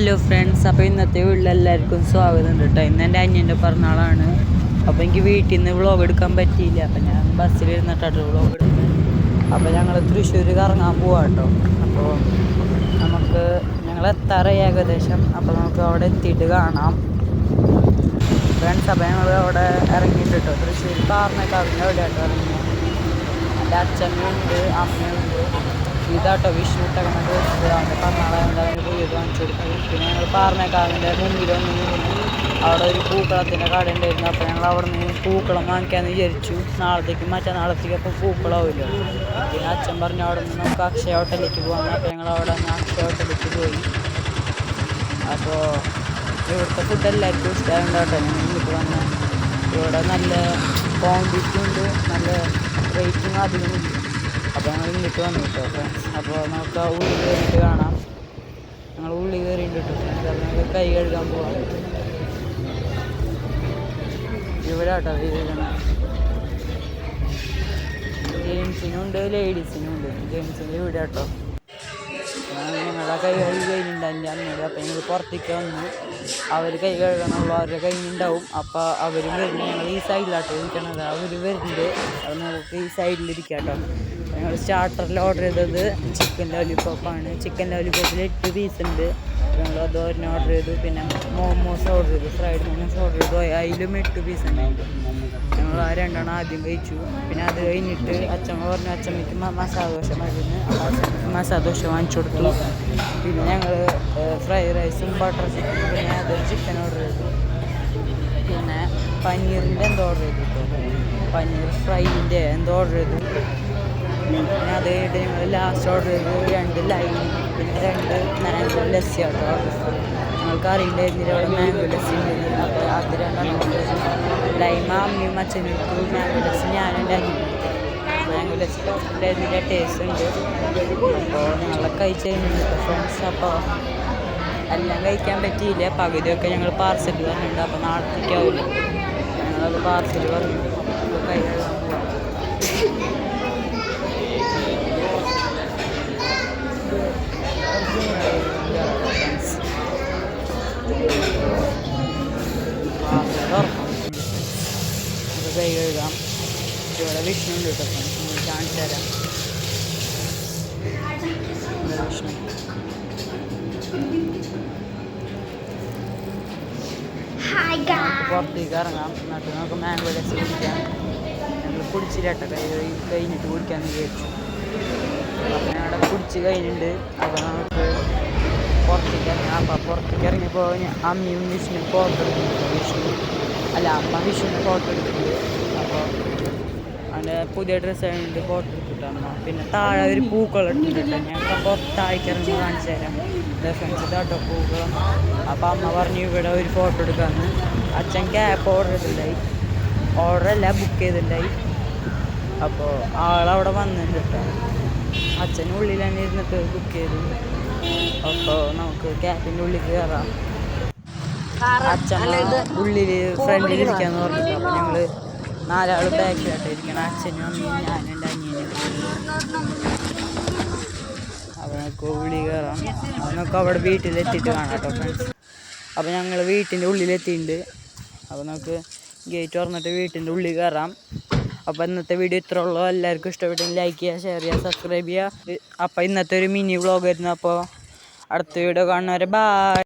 Hello friends, അപ്പോൾ ഇന്നത്തെ വീട്ടിൽ എല്ലാവർക്കും സ്വാഗതം ഉണ്ട് കേട്ടോ. ഇന്ന് എൻ്റെ അനിയൻ്റെ പിറന്നാളാണ്. അപ്പോൾ എനിക്ക് വീട്ടിൽ നിന്ന് വ്ളോഗ് എടുക്കാൻ പറ്റിയില്ല. അപ്പോൾ ഞാൻ ബസ്സിലിരുന്നിട്ടാണ് വ്ളോഗ് എടുക്കുന്നത്. അപ്പോൾ ഞങ്ങൾ തൃശ്ശൂർ കറങ്ങാൻ പോവാം കേട്ടോ. അപ്പോൾ ഞങ്ങൾ എത്താറായി ഏകദേശം. അപ്പോൾ നമുക്ക് അവിടെ എത്തിയിട്ട് കാണാം ഫ്രണ്ട്സ്. അപ്പോൾ ഞങ്ങൾ അവിടെ ഇറങ്ങിയിട്ട് കേട്ടോ. തൃശ്ശൂർ പാറമേക്കാവിൻ്റെ അവിടെയാട്ടോ ഇറങ്ങി. എൻ്റെ അച്ഛനുണ്ട്, അമ്മയുണ്ട്. ഇതാട്ടോ വിഷുട്ടകണത് അവൻ്റെ പിറന്നാളായതുകൊണ്ട് അവന് പുതിയത് വാങ്ങിച്ചു കൊടുക്കും. പിന്നെ ഞങ്ങൾ പാറമേക്കാവിൻ്റെ മുമ്പിലൊന്ന് അവിടെ ഒരു പൂക്കളത്തിൻ്റെ കട ഉണ്ടായിരുന്നു. അപ്പോൾ ഞങ്ങൾ അവിടെ നിന്ന് പൂക്കളം വാങ്ങിക്കാമെന്ന് വിചാരിച്ചു. മറ്റന്നാളത്തേക്ക് അപ്പോൾ പൂക്കളാവില്ലോ. പിന്നെ അച്ഛൻ പറഞ്ഞു അവിടെ നിന്ന് നമുക്ക് അക്ഷയ ഹോട്ടലിലേക്ക് പോകാം. അപ്പോൾ ഞങ്ങൾ അവിടെ നിന്ന് അക്ഷയ ഹോട്ടലിലേക്ക് പോയി. അപ്പോൾ ഇവിടുത്തെ ഫുഡ് എല്ലാവർക്കും ഇഷ്ടമായത് കേട്ടോ. ഞങ്ങൾ ഇങ്ങോട്ട് വന്ന് ഇവിടെ നല്ല ക്വാണ്ടിറ്റി ഉണ്ട്, നല്ല റേറ്റിംഗ് അധികമില്ല. അപ്പോൾ ഞങ്ങൾ ഇങ്ങോട്ട് വന്നു കേട്ടോ ഫ്രണ്ട്സ്. അപ്പോൾ നമുക്ക് ഉള്ളിൽ കയറിയിട്ട് കാണാം. ഞങ്ങൾ ഉള്ളിൽ കയറിയിട്ട് ഫ്രണ്ട്സ്. അപ്പോൾ ഞങ്ങൾ കൈ കഴുകാൻ പോവാം. ഇവിടെ കേട്ടോ കൈ കഴുകണം. ജെയിംസിനുണ്ട്, ലേഡീസിനുണ്ട്. ജെയിംസിൻ്റെ ഇവിടെ കേട്ടോ. ഞങ്ങളുടെ കൈ കഴുകി കഴിഞ്ഞിട്ടുണ്ട് എൻ്റെ അമ്മയുടെ. അപ്പോൾ ഞങ്ങൾ പുറത്തേക്ക് വന്നു. അവർ കൈ കഴുകണമുള്ളൂ, അവരുടെ കയ്യിലുണ്ടാവും. അപ്പോൾ അവരും വരുന്നത് ഞങ്ങൾ ഈ സൈഡിലാട്ടോ ഇരിക്കണത്. അവർ വരുന്നുണ്ട്. അപ്പോൾ നമുക്ക് ഈ സൈഡിലിരിക്കാം കേട്ടോ. ഞങ്ങൾ സ്റ്റാർട്ടറിൽ ഓർഡർ ചെയ്തത് ചിക്കൻ ലോലിപോപ്പാണ്. ചിക്കൻ ലോലിപോപ്പിൽ 8 പീസ് ഉണ്ട്. ഞങ്ങൾ അത് ഒരെണ്ണം ഓർഡർ ചെയ്തു. പിന്നെ മോമോസ് ഓർഡർ ചെയ്തു, ഫ്രൈഡ് മോമോസ് ഓർഡർ ചെയ്തു. അതിലും 8 പീസ് ഉണ്ടായിരുന്നു. ഞങ്ങൾ ആ 2 ആദ്യം കഴിച്ചു. പിന്നെ അത് കഴിഞ്ഞിട്ട് അച്ഛൻ പറഞ്ഞു അച്ഛമ്മയ്ക്ക് മസാല ദോശ മരുന്ന്. അപ്പോൾ അച്ഛമ്മയ്ക്ക് മസാല ദോശ വാങ്ങിച്ചു കൊടുത്തു. പിന്നെ ഞങ്ങൾ ഫ്രൈഡ് റൈസും ബട്ടർ ചിക്കനും പിന്നെ അതൊരു ചിക്കൻ ഓർഡർ ചെയ്തു. പിന്നെ പനീറിൻ്റെ എന്തോ ഓർഡർ ചെയ്തു കേട്ടോ. പനീർ ഫ്രൈൻ്റെ എന്തോ ഓർഡർ ചെയ്തു. പിന്നെ അത് കഴിഞ്ഞിട്ട് ഞങ്ങൾ ലാസ്റ്റ് ഓർഡർ ചെയ്തത് 2 ലൈം പിന്നെ 2 മാംഗോ ലസ്സി ആട്ടോ ഓർഡർ ചെയ്തത്. ഞങ്ങൾക്ക് അറിയണ്ടായിരുന്നില്ല അവിടെ മാംഗോ ലസ്സി ഉണ്ട്. അപ്പോൾ അത് 2 ഓർഡർ ചെയ്തു. ലൈമ അമ്മയും അച്ഛനും എടുത്തു, മാംഗോ ലസ്സി ഞാനും എൻ്റെ അനിയനും എടുത്തു. മാംഗോ ലസ്സി ഇതിൻ്റെ ടേസ്റ്റ് ഉണ്ട്. അപ്പോൾ ഞങ്ങളെ കഴിച്ച് കഴിഞ്ഞിട്ട് ഫ്രണ്ട്സ്. അപ്പോൾ എല്ലാം കഴിക്കാൻ പറ്റിയില്ല. പകുതിയൊക്കെ ഞങ്ങൾ പാർസൽ പറഞ്ഞിട്ടുണ്ട്. അപ്പോൾ നാളത്തേക്കാവില്ല. ഞങ്ങളത് പാർസൽ പറഞ്ഞു. അപ്പോൾ കൈ കഴുകാൻ പോകാം. കൈ കഴുകാം. ഇവിടെ വിഷ്ണു ഉണ്ട് കേട്ടോ ഫ്രണ്ട്സ്, കാണിച്ചു തരാം. വിഷ്ണു പുറത്തേക്ക് ഇറങ്ങാം. എന്നിട്ട് നമുക്ക് മാംഗോ ലസ്സി കുടിക്കാം. ഞങ്ങൾ കുടിച്ചില്ല കേട്ടോ. കഴിഞ്ഞിട്ട് കുടിക്കാമെന്ന് വിചാരിച്ചു. അപ്പം ഞങ്ങളുടെ കുടിച്ച് കഴിഞ്ഞിട്ടുണ്ട്. അപ്പോൾ നമുക്ക് പുറത്തേക്ക് ഇറങ്ങാം. അപ്പോൾ പുറത്തേക്ക് ഇറങ്ങിയപ്പോൾ അമ്മയും വിഷ്ണു ഫോട്ടോ എടുക്കുന്നുണ്ട്. അമ്മ വിഷുവിന് ഫോട്ടോ എടുത്തിട്ടുണ്ട്. അപ്പോൾ അവൻ്റെ പുതിയ ഡ്രസ്സ് ആയതുകൊണ്ട് ഫോട്ടോ എടുത്തിട്ടാണ്. പിന്നെ താഴെ ഒരു പൂക്കളം ഇട്ടിട്ടുണ്ട്. ഞങ്ങൾക്ക് പുറത്തായിക്ക് ഇറങ്ങി കാണിച്ചു തരാം. ഫ്രണ്ട്സ് ഇതാട്ടോ പൂക്കളം. അപ്പോൾ അമ്മ പറഞ്ഞു ഇവിടെ ഒരു ഫോട്ടോ എടുക്കാമെന്ന്. അച്ഛൻ ക്യാപ്പ് ഓർഡർ ചെയ്തിട്ടുണ്ടായി. ഓർഡറല്ല, ബുക്ക് ചെയ്തിട്ടുണ്ടായി. അപ്പോൾ ആളവിടെ വന്നിട്ടുണ്ട് കേട്ടോ. അച്ഛനുള്ളിൽ തന്നെ ഇരുന്നിട്ട് ബുക്ക് ചെയ്തു. അപ്പോൾ നമുക്ക് ക്യാപ്പിൻ്റെ ഉള്ളിൽ കയറാം. അച്ഛൻ ഉള്ളിൽ ഫ്രണ്ടിൽ ഇരിക്കാന്ന് പറഞ്ഞിട്ട്. അപ്പോൾ ഞങ്ങൾ 4 ആൾ ബാക്കിലായിട്ട് ഇരിക്കണം. അച്ഛനും അമ്മയും ഞാനും എൻ്റെ അനിയനും. അപ്പോൾ നമുക്ക് ഉള്ളിൽ കയറാം. നമുക്ക് അവിടെ വീട്ടിലെത്തിയിട്ട് കാണാം കേട്ടോ ഫ്രണ്ട്സ്. അപ്പോൾ ഞങ്ങൾ വീട്ടിൻ്റെ ഉള്ളിലെത്തിയിട്ടുണ്ട്. അപ്പോൾ നമുക്ക് ഗേറ്റ് തുറന്നിട്ട് വീട്ടിൻ്റെ ഉള്ളിൽ കയറാം. അപ്പോൾ ഇന്നത്തെ വീഡിയോ ഇത്ര ഉള്ളൂ. എല്ലാവർക്കും ഇഷ്ടപ്പെട്ടെങ്കിൽ ലൈക്ക് ചെയ്യുക, ഷെയർ ചെയ്യുക, സബ്സ്ക്രൈബ് ചെയ്യുക. അപ്പോൾ ഇന്നത്തെ ഒരു മിനി വ്ളോഗ് ആയിരുന്നു. അപ്പോൾ അടുത്ത വീഡിയോ കാണുന്നവരെ ബൈ.